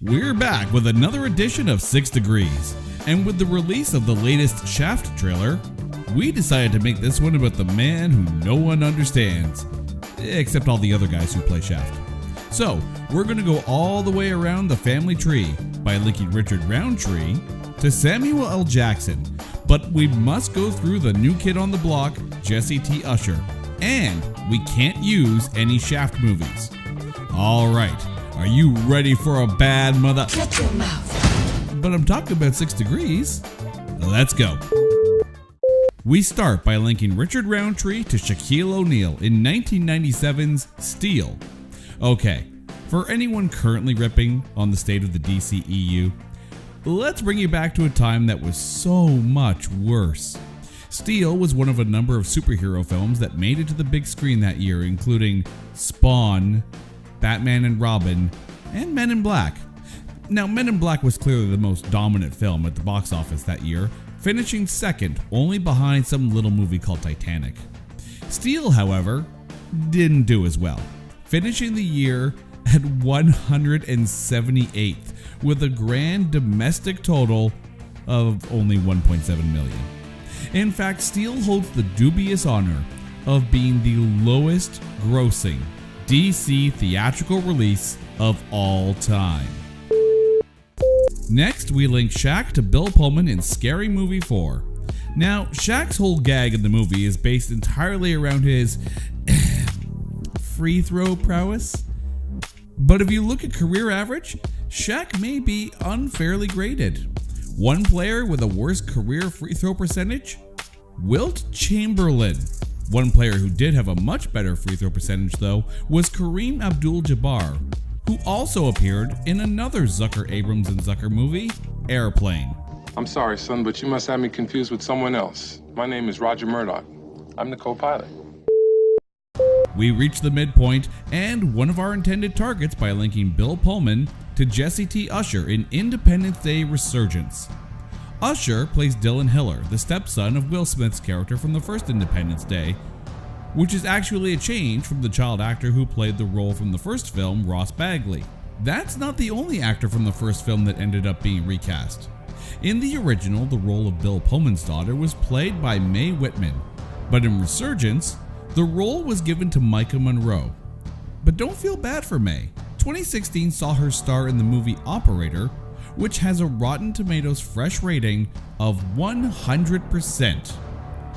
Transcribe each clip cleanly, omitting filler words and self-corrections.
We're back with another edition of 6 Degrees, and with the release of the latest Shaft trailer, we decided to make this one about the man who no one understands, except all the other guys who play Shaft. So, we're going to go all the way around the family tree by linking Richard Roundtree to Samuel L. Jackson, but we must go through the new kid on the block, Jessie T. Usher, and we can't use any Shaft movies. Alright, are you ready for a bad mother? Shut your mouth. But I'm talking about 6 Degrees. Let's go. We start by linking Richard Roundtree to Shaquille O'Neal in 1997's Steel. Okay, for anyone currently ripping on the state of the DCEU, let's bring you back to a time that was so much worse. Steel was one of a number of superhero films that made it to the big screen that year, including Spawn, Batman and Robin, and Men in Black. Now, Men in Black was clearly the most dominant film at the box office that year, finishing second only behind some little movie called Titanic. Steel, however, didn't do as well, finishing the year at 178th with a grand domestic total of only 1.7 million. In fact, Steel holds the dubious honor of being the lowest grossing DC theatrical release of all time. Next, we link Shaq to Bill Pullman in Scary Movie 4. Now, Shaq's whole gag in the movie is based entirely around his free throw prowess. But if you look at career average, Shaq may be unfairly graded. One player with a worse career free throw percentage? Wilt Chamberlain. One player who did have a much better free throw percentage though was Kareem Abdul-Jabbar, who also appeared in another Zucker Abrams and Zucker movie, Airplane. I'm sorry, son, but you must have me confused with someone else. My name is Roger Murdoch. I'm the co-pilot. We reach the midpoint and one of our intended targets by linking Bill Pullman to Jessie T. Usher in Independence Day Resurgence. Usher plays Dylan Hiller, the stepson of Will Smith's character from the first Independence Day, which is actually a change from the child actor who played the role from the first film, Ross Bagley. That's not the only actor from the first film that ended up being recast. In the original, the role of Bill Pullman's daughter was played by Mae Whitman, but in Resurgence, the role was given to Micah Monroe. But don't feel bad for Mae. 2016 saw her star in the movie Operator, which has a Rotten Tomatoes fresh rating of 100%.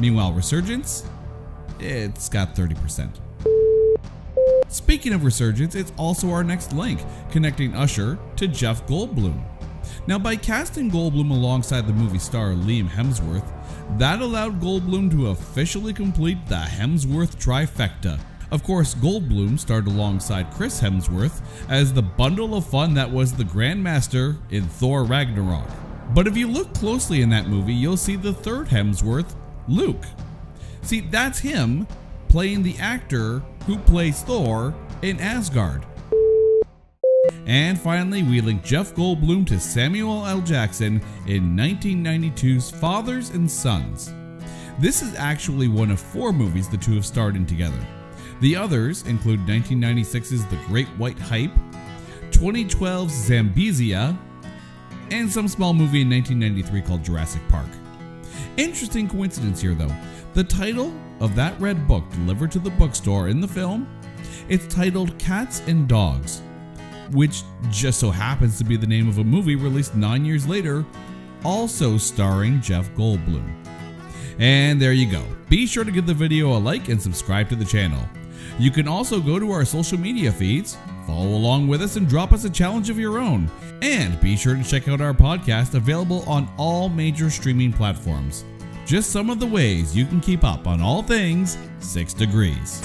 Meanwhile, Resurgence, it's got 30%. Speaking of Resurgence, it's also our next link, connecting Usher to Jeff Goldblum. Now, by casting Goldblum alongside the movie star Liam Hemsworth, that allowed Goldblum to officially complete the Hemsworth trifecta. Of course, Goldblum starred alongside Chris Hemsworth as the bundle of fun that was the Grandmaster in Thor Ragnarok. But if you look closely in that movie, you'll see the third Hemsworth, Luke. See, that's him playing the actor who plays Thor in Asgard. And finally, we link Jeff Goldblum to Samuel L. Jackson in 1992's Fathers and Sons. This is actually one of 4 movies the two have starred in together. The others include 1996's The Great White Hype, 2012's Zambezia, and some small movie in 1993 called Jurassic Park. Interesting coincidence here though. The title of that red book delivered to the bookstore in the film, it's titled Cats and Dogs, which just so happens to be the name of a movie released 9 years later, also starring Jeff Goldblum. And there you go. Be sure to give the video a like and subscribe to the channel. You can also go to our social media feeds, follow along with us and drop us a challenge of your own. And be sure to check out our podcast, available on all major streaming platforms. Just some of the ways you can keep up on all things 6 Degrees.